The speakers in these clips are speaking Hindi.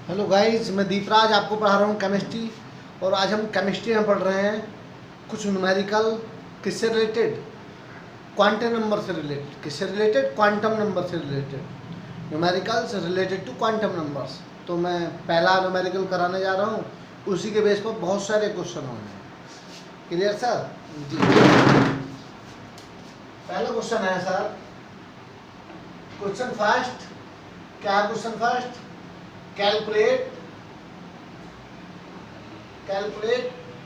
हेलो गाइस, मैं दीपराज आपको पढ़ा रहा हूँ केमिस्ट्री। और आज हम केमिस्ट्री में पढ़ रहे हैं कुछ न्यूमेरिकल। किससे रिलेटेड? क्वांटम नंबर से रिलेटेड। किससे रिलेटेड? क्वांटम नंबर से related. Numericals related to quantum numbers. तो मैं पहला न्यूमेरिकल कराने जा रहा हूँ, उसी के बेस पर बहुत सारे क्वेश्चन होंगे। Clear sir? जी। पहला क्वेश्चन है सर, क्वेश्चन फर्स्ट। क्या है question first? Calculate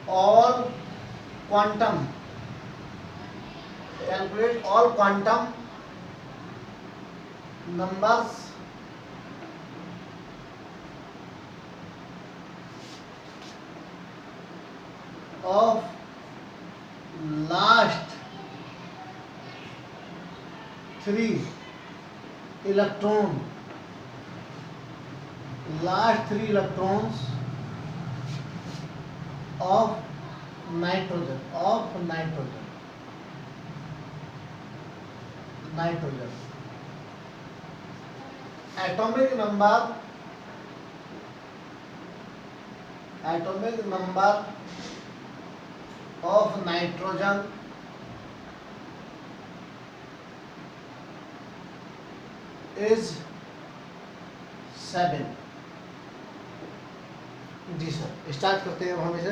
all quantum numbers of last 3 electrons of nitrogen. Atomic number of nitrogen is 7। जी सर, स्टार्ट करते हैं हम इसे।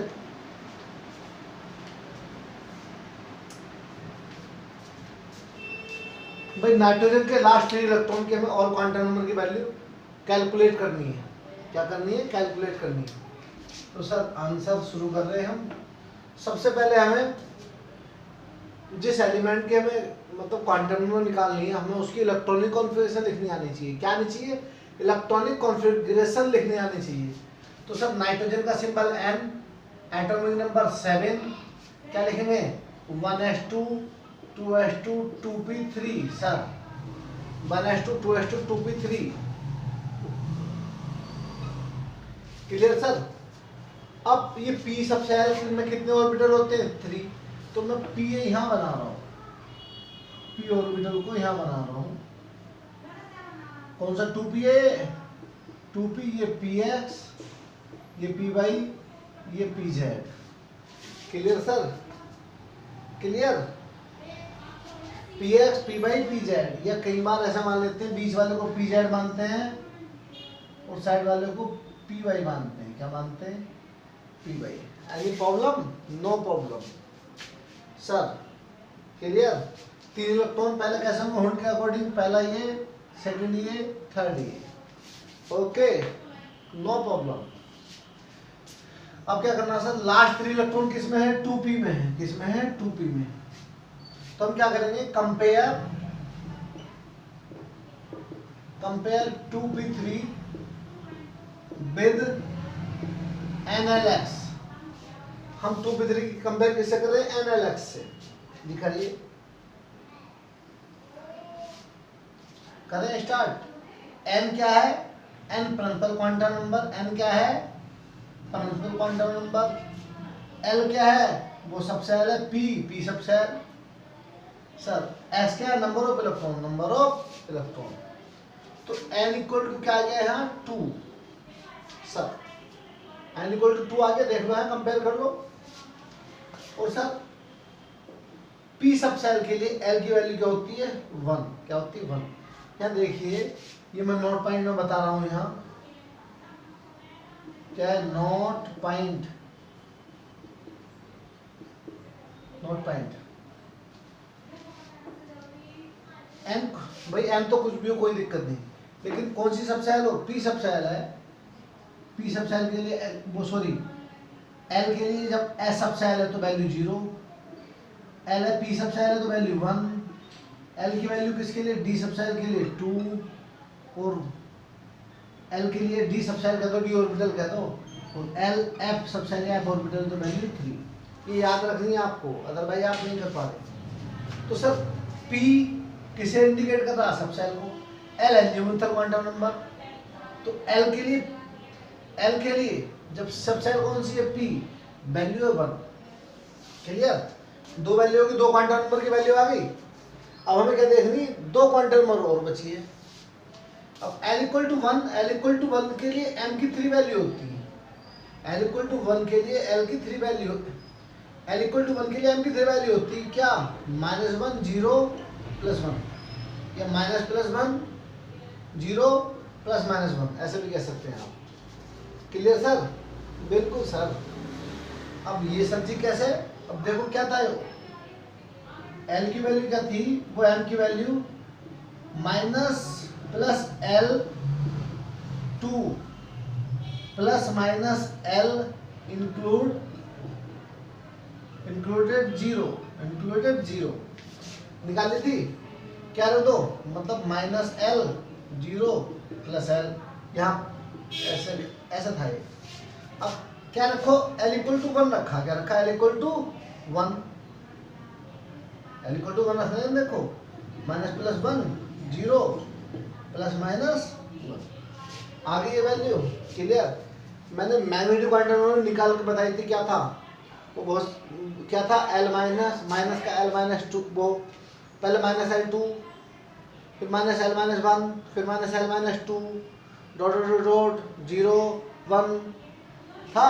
भाई नाइट्रोजन के लास्ट 3 इलेक्ट्रॉन की हमें ऑल क्वांटम नंबर की वैल्यू कैलकुलेट करनी है। क्या करनी है? कैलकुलेट करनी है। तो सर आंसर शुरू कर रहे हैं हम। सबसे पहले हमें जिस एलिमेंट की हमें मतलब क्वांटम नंबर निकालनी है, हमें उसकी इलेक्ट्रॉनिक कॉन्फ़िगरेशन लिखनी आनी चाहिए। क्या आनी चाहिए? इलेक्ट्रॉनिक कॉन्फ़िगरेशन लिखनी आनी चाहिए। तो सब नाइट्रोजन का सिंबल N, एटॉमिक नंबर 7। क्या लिखेंगे? 1s2 2s2 2p3 sir, 1s2 2s2 2p3। Clear sir? अब ये p सबशेल में कितने ऑर्बिटल होते हैं? 3। तो मैं p यहाँ बना रहा हूँ, p ऑर्बिटल को यहाँ बना रहा हूँ। कौन सा 2p है? 2p, ये px, ये py, ये pz। Clear sir? Clear? px, py, pz, या कई बार ऐसा मान लेते हैं, बीच वाले को pz मानते हैं और साइड वाले को py मानते हैं। क्या मानते हैं? py। Any problem? No problem sir. Clear? 3 electron पहले कैसे होंगे? हुंड के अकॉर्डिंग, पहला ये, सेकंड ये, थर्ड ये। Okay, no problem. अब क्या करना सर? लास्ट 3 इलेक्ट्रॉन किस में है? 2p में है। किस में है? 2p में। तो हम क्या करेंगे? Compare 2p3 with NLX। हम 2p3 की कंपेयर किससे कर रहे हैं? NLX से। दिखाइए, करें स्टार्ट। n क्या है? n principal quantum number. n क्या है? Principal quantum number. l क्या है? वो सबसेल है, p सबसेल। सर s क्या है? Number of electron. तो n इक्वल टू क्या आ गया यहाँ? 2। सर n इक्वल टू 2 आ गया, देख लो यहाँ, कंपेयर कर लो। और सर p सबसेल के लिए l की वैल्यू क्या होती है? 1। क्या होती है? 1। यहाँ देखिए, ये मैं नोट पॉइंट में बता रहा हूँ। यहाँ क्या है? Note point. n भाई, n तो कुछ भी हो, कोई दिक्कत नहीं, लेकिन कौन सी सबसेल हो? p सबसेल है। p सबसेल के लिए वो सॉरी l के लिए जब s सबसेल है तो वैल्यू 0, l है p सबसेल है तो वैल्यू 1, l की वैल्यू किसके लिए? d सबसेल के लिए 2, और l के लिए d सबसेल कह दो, d ऑर्बिटल कह दो, और l f सबसेल या f ऑर्बिटल तो वैल्यू 3। ये याद रखनी है आपको, अदरवाइज आप नहीं कर पा रहे। तो सर p किसे इंडिकेट कर रहा है? सबसेल को। l एल्यूमिनल क्वांटम नंबर। तो l के लिए जब सबसेल कौन सी है? p, वैल्यू है 1। क्लियर? 2 वैल्यू होगी, 2 क्वांटम नंबर की वैल्यू आ गई। अब हमें क्या देखनी? 2 क्वांटम नंबर और बची है। अब l इक्वल टू वन के लिए m की 3 वैल्यू होती है, l इक्वल टू वन के लिए l की 3 value, l equal to one के लिए m की 3 वैल्यू होती है क्या, -1 0 +1 या -+1 0 +-1, ऐसे भी कह सकते हैं आप। Clear sir? बिल्कुल सर। अब ये सब चीज कैसे, अब देखो क्या था, l की वैल्यू क्या थी, वो m की वैल्यू -+l 2 ±l इंक्लूडेड 0 निकाली थी क्या रहे दो, मतलब -l 0 +l, यहाँ ऐसा था ये। अब क्या रखो, l इक्वल टू 1 रखा, क्या रखा, l equal to 1, l equal to 1 रखना है, देखो -+1 0 ±1 आ गई ये वैल्यू। क्लियर? मैंने मैग्नीट्यूड क्वांटम निकाल के बताई थी, क्या था वो, बहुत क्या था, l माइनस का l-2, वो पहले -l2 फिर -l-1 फिर -l-2 डॉट 0 1 था,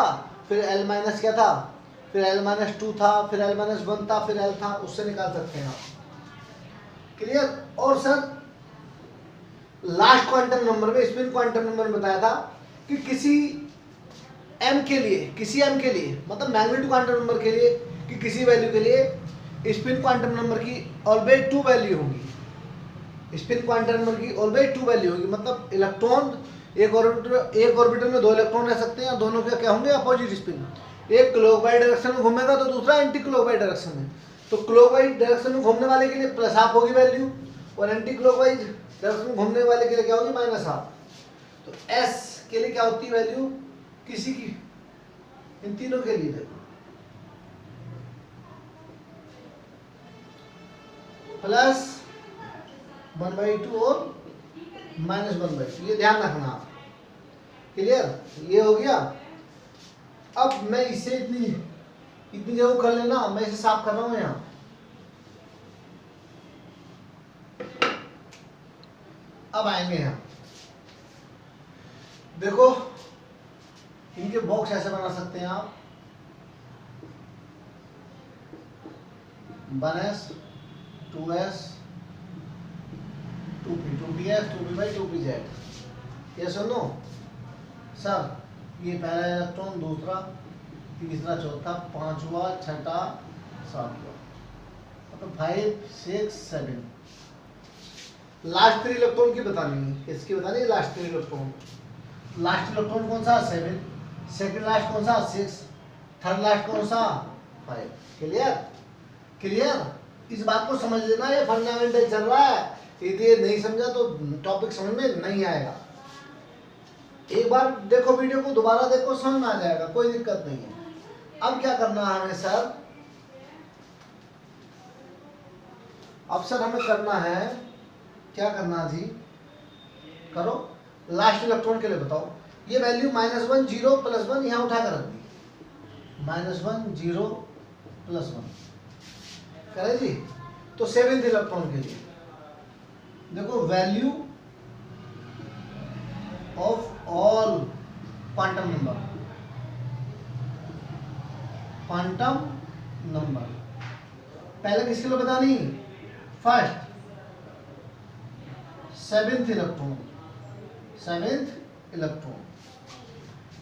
फिर l- क्या था, फिर l-2 था, फिर l-1 था, फिर l था, उससे निकाल सकते हैं आप। क्लियर? और सर लास्ट क्वांटम नंबर में, स्पिन क्वांटम नंबर में बताया था कि किसी m के लिए मतलब मैग्नीट्यूड क्वांटम नंबर के लिए, कि किसी वैल्यू के लिए स्पिन क्वांटम नंबर की ऑलवेज 2 वैल्यू होगी, स्पिन क्वांटम नंबर की ऑलवेज 2 वैल्यू होगी, मतलब इलेक्ट्रॉन एक ऑर्बिटल में 2 इलेक्ट्रॉन रह सकते हैं, दोनों के क्या होंगे, अपोजिट स्पिन, एक क्लॉकवाइज डायरेक्शन में घूमेगा तो दूसरा एंटी क्लॉकवाइज डायरेक्शन में, तो क्लॉकवाइज डायरेक्शन में घूमने वाले के लिए +½ होगी वैल्यू, और एंटी क्लॉकवाइज डायरेक्शन में घूमने वाले के लिए क्या होगी, -½ तो s के लिए क्या होती है वैल्यू, किसी की, इन तीनों के लिए देखो +1/2 और -1/2, ये ध्यान रखना आप। क्लियर? ये हो गया। अब मैं इसे इतनी जगह कर लेना, मैं इसे साफ कर रहा हूं यहाँ। अब आएंगे यहाँ, देखो इनके बॉक्स ऐसे बना सकते हैं आप, 1s 2s 2p 2px 2p 2pz, ये सुनो सर, ये पहला इलेक्ट्रॉन, दूसरा, तीसरा, चौथा, पांचवा, छठा, सातवां, मतलब 5 6 7, लास्ट 3 इलेक्ट्रॉन की बतानी है, इसकी बतानी है लास्ट 3 इलेक्ट्रॉन। लास्ट इलेक्ट्रॉन कौन सा, 7, सेकंड लास्ट कौन सा, 6, थर्ड लास्ट कौन सा, 5। क्लियर? क्लियर? इस बात को समझ लेना, ये फंडामेंटल चल रहा है, यदि ये नहीं समझा तो टॉपिक समझ में नहीं आएगा। एक बार देखो वीडियो को, दोबारा देखो, समझ में आ जाएगा, कोई दिक्कत नहीं है। अब क्या करना है हमें सर, अब सर हमें करना है, क्या करना जी, करो लास्ट इलेक्ट्रॉन के लिए बताओ, ये वैल्यू -1 0 +1 यहाँ उठा कर रख दी, -1 0 +1 करे जी। तो 7th इलेक्ट्रॉन के लिए देखो, value of all quantum number, पहले किसके लिए बतानी, फर्स्ट 7th इलेक्ट्रॉन,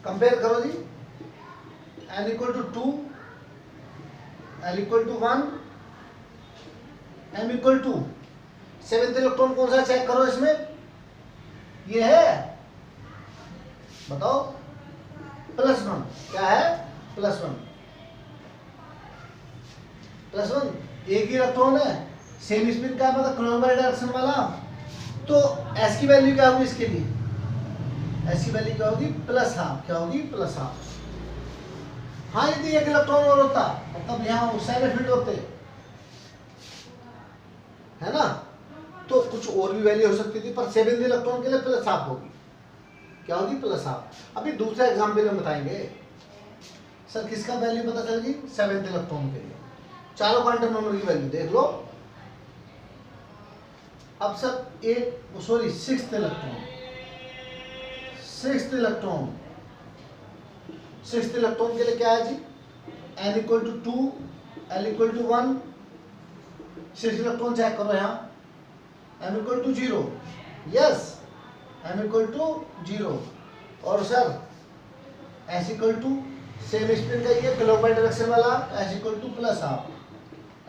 कंपेयर करो जी, n = 2, l = 1, m = 2, 7th electron कौन सा चेक करो इसमें, ये है, बताओ, +1, क्या है, +1, एक ही इलेक्ट्रॉन है, सेम स्पिन का, मतलब क्लॉकवाइज डायरेक्शन वाला, तो s की वैल्यू क्या होगी इसके लिए, s की वैल्यू क्या होगी, +½ क्या होगी, +½ हाँ, यदि एक इलेक्ट्रॉन और होता, मतलब यहाँ सारे फील्ड होते, है ना, तो कुछ और भी वैल्यू हो सकती थी, पर 7th इलेक्ट्रॉन के लिए +½ होगी, क्या होगी, +½ अभी दूसरा एग्जाम्पल में बताएंगे सर, किसका वैल्यू पता चलेगी, 7th इलेक्ट्रॉन के लिए, चारों क्वांटम नंबर की वैल्यू देख लो। अब sir 6th electron, sixth electron, sixth electron के लिए क्या है जी, n equal to 2, l equal to 1, sixth electron check करो यहाँ, m equal to 0, yes m equal to 0, और sir s equal to same spin का ये क्लॉकवाइज डायरेक्शन वाला, s equal to plus half,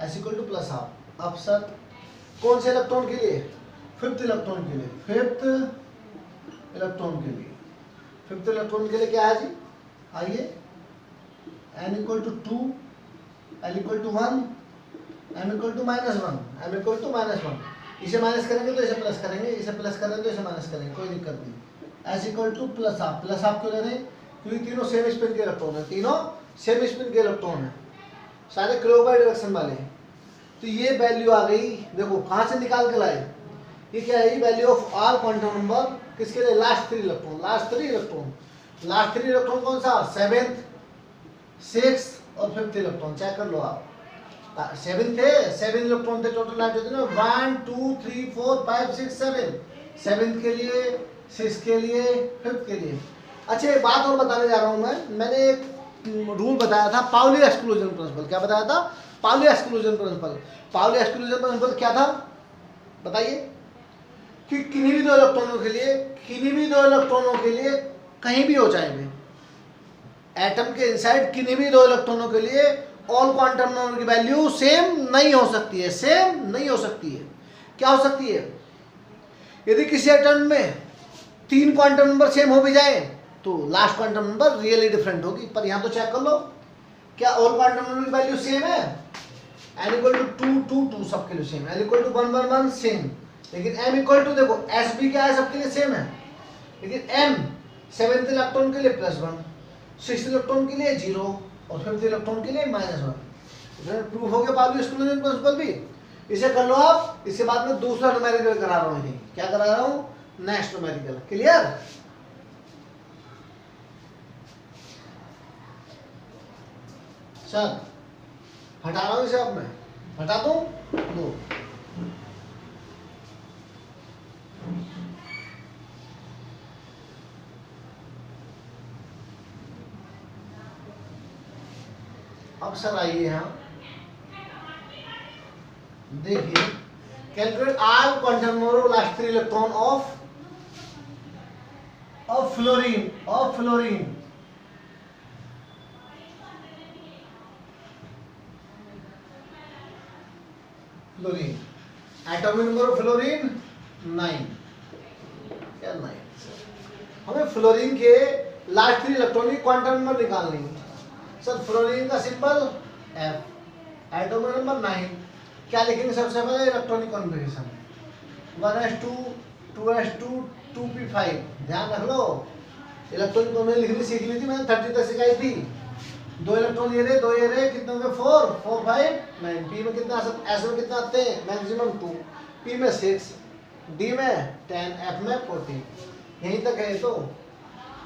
s equal to plus half. अब सर कौन से इलेक्ट्रॉन के लिए, फिफ्थ इलेक्ट्रॉन के लिए, फिफ्थ इलेक्ट्रॉन के लिए, फिफ्थ इलेक्ट्रॉन के लिए क्या है जी, आइए n equal to 2, l equal to 1, m equal to -1, m equal to -1, इसे माइनस करेंगे तो इसे प्लस करेंगे, इसे प्लस करेंगे तो इसे माइनस करेंगे, कोई दिक्कत नहीं। s equal to plus half, plus half क्यों ले रहे हैं, क्योंकि तीनों सेम स्पिन के इलेक्ट्रॉन है, तीनों सेम स्पिन के इलेक्ट्रॉन है, सारे क्लॉकवाइज डायरेक्शन वाले हैं। तो ये वैल्यू आ गई, देखो कहाँ से निकाल के लाए, ये क्या है, value of all quantum number किसके लिए, last 3 electron, last 3 electron, last 3 electron कौन सा, 7th, 6th और 5th इलेक्ट्रॉन, चेक कर लो आप। 7 थे, 7 इलेक्ट्रॉन थे टोटल, लाइट होती है ना, 1 2 3 4 5 6 7, 7th के लिए, 6th के लिए, 5th के लिए। अच्छा एक बात और बताने जा रहा हूँ मैंने एक रूल बताया था, पाउली एक्सक्लूजन प्रिंसिपल। क्या बताया था, Pauli exclusion principle. Pauli exclusion principle क्या था बताइए, कि किन्हीं भी दो इलेक्ट्रॉनों के लिए, किन्हीं भी दो इलेक्ट्रॉनों के लिए कहीं भी हो जाएंगे, एटम के इनसाइड किन्हीं भी दो इलेक्ट्रॉनों के लिए ऑल क्वांटम नंबर की वैल्यू सेम नहीं हो सकती है, सेम नहीं हो सकती है। क्या हो सकती है, यदि किसी एटम में 3 क्वांटम नंबर सेम हो भी जाए तो last quantum number really different होगी। पर यहाँ तो चेक कर लो, क्या ऑल क्वांटम नंबर की वैल्यू सेम है, n इक्वल टू 2 2 2 सबके लिए same, l equal to 1 1 1 same, लेकिन m इक्वल टू देखो s भी क्या है, सबके लिए सेम है, लेकिन m 7th इलेक्ट्रॉन के लिए +1, 6th इलेक्ट्रॉन के लिए 0 और 5th इलेक्ट्रॉन के लिए -1। प्रूफ हो गया पाउली एक्सक्लूजन प्रिंसिपल भी। इसे कर लो आप, इसके बाद में दूसरा न्यूमेरिकल करा रहा हूँ, क्या करा रहा हूँ, नेक्स्ट न्यूमेरिकल। क्लियर, सर हटा रहा हूँ इसे, अब मैं हटा दूँ, दो अब सर आइए यहाँ देखिए, calculate all quantum number last 3 electron of fluorine, of fluorine. Fluorine, atomic number of fluorine 9, क्या 9, हमें फ्लोरीन के लास्ट 3 इलेक्ट्रॉन की क्वांटम नंबर निकालनी है। सर फ्लोरीन का सिंबल F, एटॉमिक नंबर 9, क्या लिखेंगे सबसे पहले, electronic configuration 1s2 2s2 2p5, ध्यान रख लो, इलेक्ट्रॉनिक कॉन्फ़िगरेशन लिखनी सीख ली थी मैंने, 30 तक सिखाई थी। 2 इलेक्ट्रॉन ये रहे, 2 ये रहे, कितने होंगे 4 4 5 9, p में कितना, s में कितना आते हैं मैक्सिमम 2, p में 6, d में 10, f में 14, यहीं तक है। तो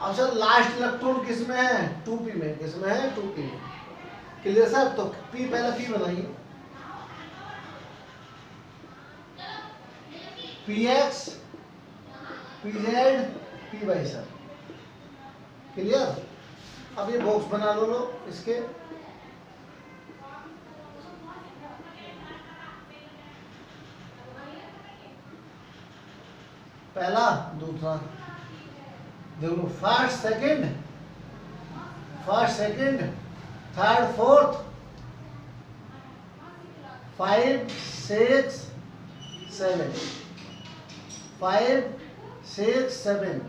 अब सर लास्ट इलेक्ट्रॉन किस में है, 2p में, किस में है 2p में। क्लियर सर, तो p पहले p बनाइए, px pz py sir. Clear, अब ये बॉक्स बना लो इसके, पहला दूसरा देखो, first second, third fourth, 5 6 7, 5 6 7,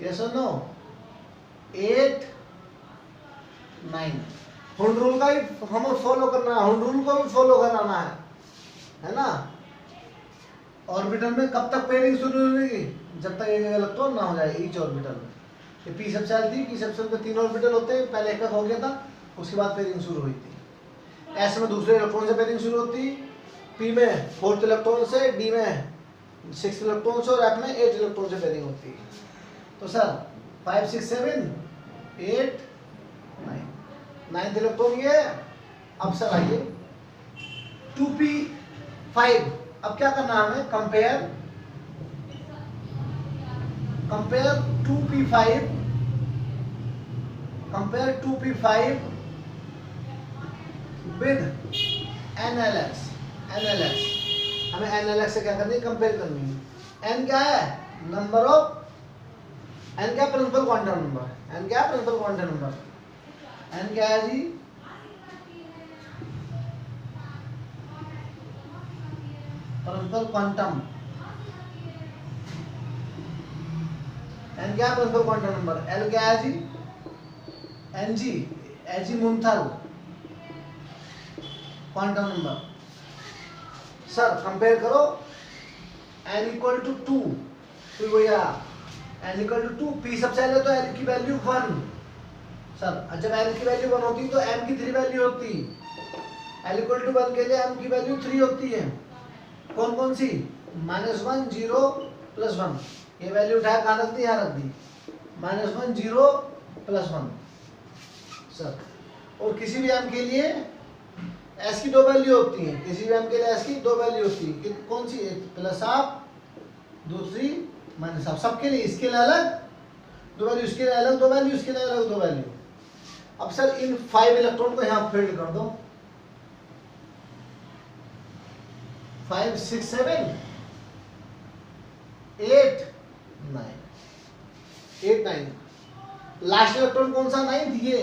yes और नो, 8 9। हुंड रूल का ही हमें फॉलो करना है, हुंड रूल को भी फॉलो कराना है ना। ऑर्बिटल में कब तक पेयरिंग शुरू होगी, जब तक एक इलेक्ट्रॉन ना हो जाए ईच ऑर्बिटल में। ये पी सबसेल थी, पी सबसेल में 3 ऑर्बिटल होते हैं, पहले एक हो गया था, उसके बाद पेयरिंग शुरू हुई थी। एस में दूसरे इलेक्ट्रॉन से पेयरिंग शुरू होती, पी में 4th इलेक्ट्रॉन से, डी में 6th इलेक्ट्रॉन से और एफ में 8th इलेक्ट्रॉन से पेयरिंग होती है। तो सर 5 6 7 8 9, 9th इलेक्ट्रॉन ये। अब सर आइए 2p5, अब क्या करना है हमें, compare compare 2p5 with NLX। हमें NLX से क्या करनी है, कंपेयर करनी है। n क्या है, नंबर ऑफ, n क्या प्रिंसिपल क्वांटम नंबर, n क्या प्रिंसिपल क्वांटम नंबर, n क्या है जी, प्रिंसिपल क्वांटम, n क्या प्रिंसिपल क्वांटम नंबर, l क्या है जी, Ng, azimuthal quantum number. Sir compare करो, n इक्वल टू 2, तो वही रहा n इक्वल टू 2, p सबसे पहले तो l की वैल्यू 1। सर जब l की वैल्यू 1 होती तो m की 3 वैल्यू होती, l इक्वल टू 1 के लिए m की वैल्यू 3 होती है। कौन कौन सी, -1 0 +1, ये वैल्यू उठाया कहाँ रख दी, यहाँ रख दी, -1 0 +1। सर और किसी भी m के लिए s की 2 वैल्यू होती हैं, किसी भी m के लिए s की 2 वैल्यू होती है, कौन सी, एक +1 दूसरी -1, सबके लिए, इसके लिए अलग 2 वैल्यू, इसके लिए अलग 2 वैल्यू, इसके लिए अलग 2 वैल्यू। अब सर इन 5 इलेक्ट्रॉन को यहाँ फील्ड कर दो, 5 6 7 8 9, लास्ट इलेक्ट्रॉन कौन सा, 9th, ये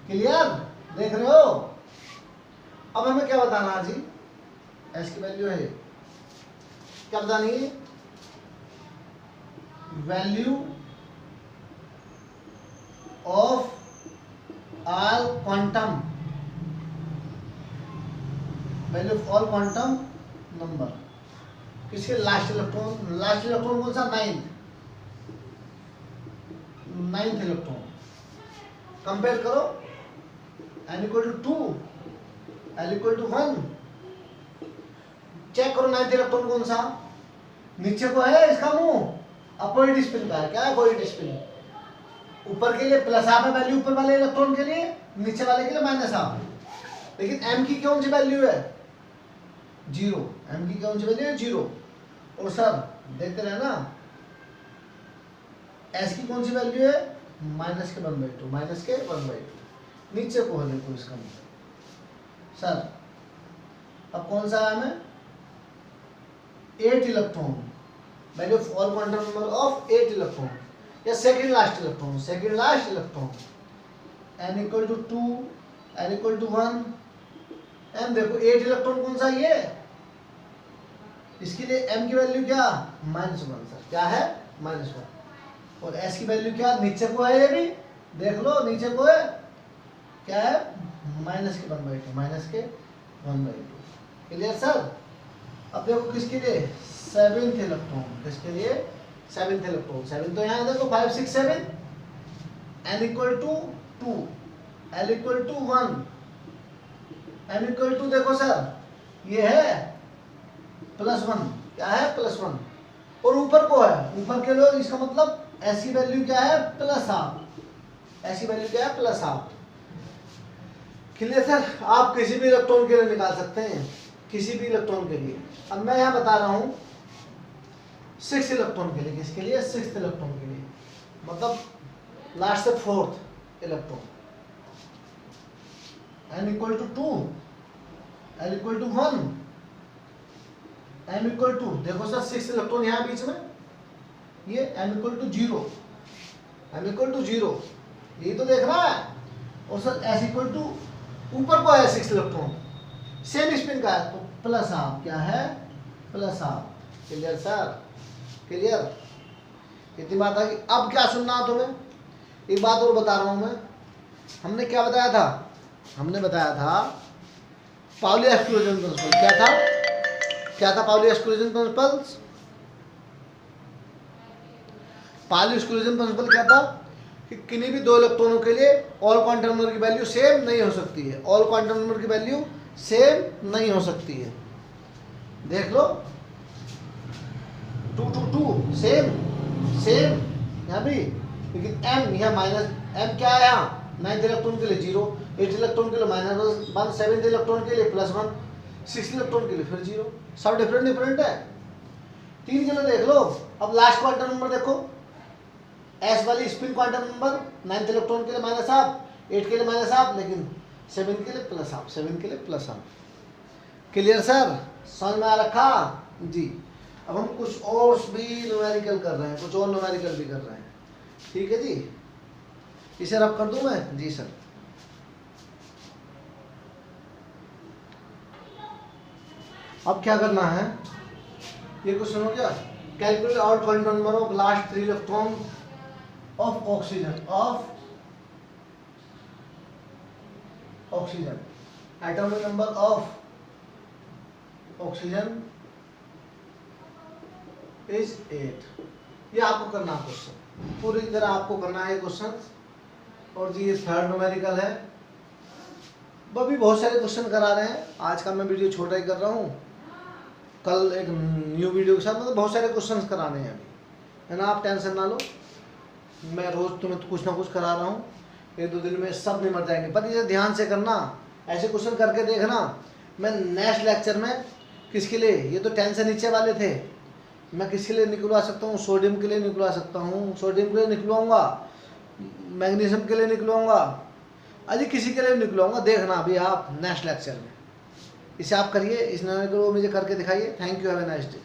क्लियर, देख रहे हो। अब हमें क्या बताना है जी, s की वैल्यू है, क्या बतानी है, value of all quantum, value of all quantum number, किसके, लास्ट इलेक्ट्रॉन कौन सा, 9th इलेक्ट्रॉन। कंपेयर करो, n equal to 2, l equal to 1, check करो 9th इलेक्ट्रॉन कौन सा, नीचे को है, इसका मुंह अपॉइंट स्पिन का है, क्या है अपॉइंट स्पिन, ऊपर के लिए +1 है वैल्यू, ऊपर वाले इलेक्ट्रॉन के लिए, नीचे वाले के लिए -1, लेकिन m की कौन सी वैल्यू है, 0, m की कौन सी वैल्यू है, 0। और सर देखते रहे ना, s की कौन सी वैल्यू है, -1/2, नीचे को है, देखो इसका मतलब। सर अब कौन सा है हमें, 8 electron, value of all quantum number of 8 electron, या second last electron, n equal to 2, l equal to 1, m देखो 8 इलेक्ट्रॉन कौन सा, ये, इसके लिए m की वैल्यू क्या, -1, सर क्या है, -1, और s की वैल्यू क्या, नीचे को है, ये भी देख लो, नीचे को है, क्या है, -1/2, क्लियर सर। अब देखो किसके लिए, 7th इलेक्ट्रॉन, किसके लिए, 7th इलेक्ट्रॉन, 7 तो यहाँ देखो 5 6 7, n equal to 2, l equal to 1, m equal to, देखो सर ये है +1, क्या है, +1, और ऊपर को है, ऊपर के लोग, इसका मतलब s की वैल्यू क्या है, +1, s की वैल्यू क्या है, +1, क्लियर सर। आप किसी भी इलेक्ट्रॉन के लिए निकाल सकते हैं, किसी भी इलेक्ट्रॉन के लिए। अब मैं यहाँ बता रहा हूँ 6 इलेक्ट्रॉन के लिए, किसके लिए, 6th इलेक्ट्रॉन के लिए, मतलब लास्ट से 4th electron, n equal to 2, l equal to 1, m equal to, देखो सर 6 इलेक्ट्रॉन यहाँ बीच में, ये m इक्वल टू 0, यही तो देख रहा है, और सर s इक्वल टू, ऊपर को है 6 इलेक्ट्रॉन, सेम स्पिन का है, तो +1, क्या है, +1, क्लियर सर, क्लियर, इतनी बात है कि अब क्या सुनना है तुम्हें, एक बात और बता रहा हूँ मैं, हमने क्या बताया था, हमने बताया था पाउली एक्सक्लूजन प्रिंसिपल, क्या था Pauli exclusion principle, Pauli exclusion principle क्या था कि किन्हीं भी 2 इलेक्ट्रॉनों के लिए ऑल क्वांटम नंबर की वैल्यू सेम नहीं हो सकती है, ऑल क्वांटम नंबर की वैल्यू सेम नहीं हो सकती है, देख लो 2 2 2 सेम यहाँ भी, लेकिन m यहाँ -m क्या है, यहाँ 9th इलेक्ट्रॉन के लिए 0, 8th इलेक्ट्रॉन के लिए -1, 7th इलेक्ट्रॉन के लिए +1, 6th इलेक्ट्रॉन के लिए फिर 0, सब डिफरेंट है। 3 के लिए देख लो। अब लास्ट क्वांटम नंबर देखो, एस वाली spin quantum number 9th electron के लिए -12, 8 के लिए -12, लेकिन 7 के लिए +12, 7 के लिए +12। क्लियर सर, समझ में आ रखा जी। अब हम कुछ और भी न्यूमेरिकल कर रहे हैं, कुछ और न्यूमेरिकल भी कर रहे हैं, ठीक है जी। इसे रब कर दूं मैं जी सर। अब क्या करना है, ये क्वेश्चन हो गया, calculate out quantum number of last 3 electron of oxygen, atomic number of oxygen is 8। ये आपको करना है क्वेश्चन, पूरी तरह आपको करना है क्वेश्चन। और जी ये थर्ड न्यूमेरिकल है। अभी बहुत सारे क्वेश्चन करा रहे हैं, आज का मैं वीडियो छोटा ही कर रहा हूँ, कल एक न्यू वीडियो के साथ, मतलब बहुत सारे क्वेश्चन कराने हैं अभी, है ना। आप टेंशन ना लो, मैं रोज तुम्हें कुछ ना कुछ करा रहा हूँ, 1-2 दिन में सब निमट जाएंगे। पर इसे ध्यान से करना, ऐसे क्वेश्चन करके देखना। मैं नेक्स्ट लेक्चर में किसके लिए, ये तो 10 से नीचे वाले थे, मैं किसके लिए निकलवा सकता हूँ, सोडियम के लिए निकलवा सकता हूँ, सोडियम के लिए निकलवाऊंगा, मैग्नीशियम के लिए निकलवाऊंगा, अजी किसी के लिए निकलवाऊंगा, देखना अभी आप नेक्स्ट लेक्चर में। इसे आप करिए, इस नए को मुझे करके दिखाइए। Thank you, have a nice day.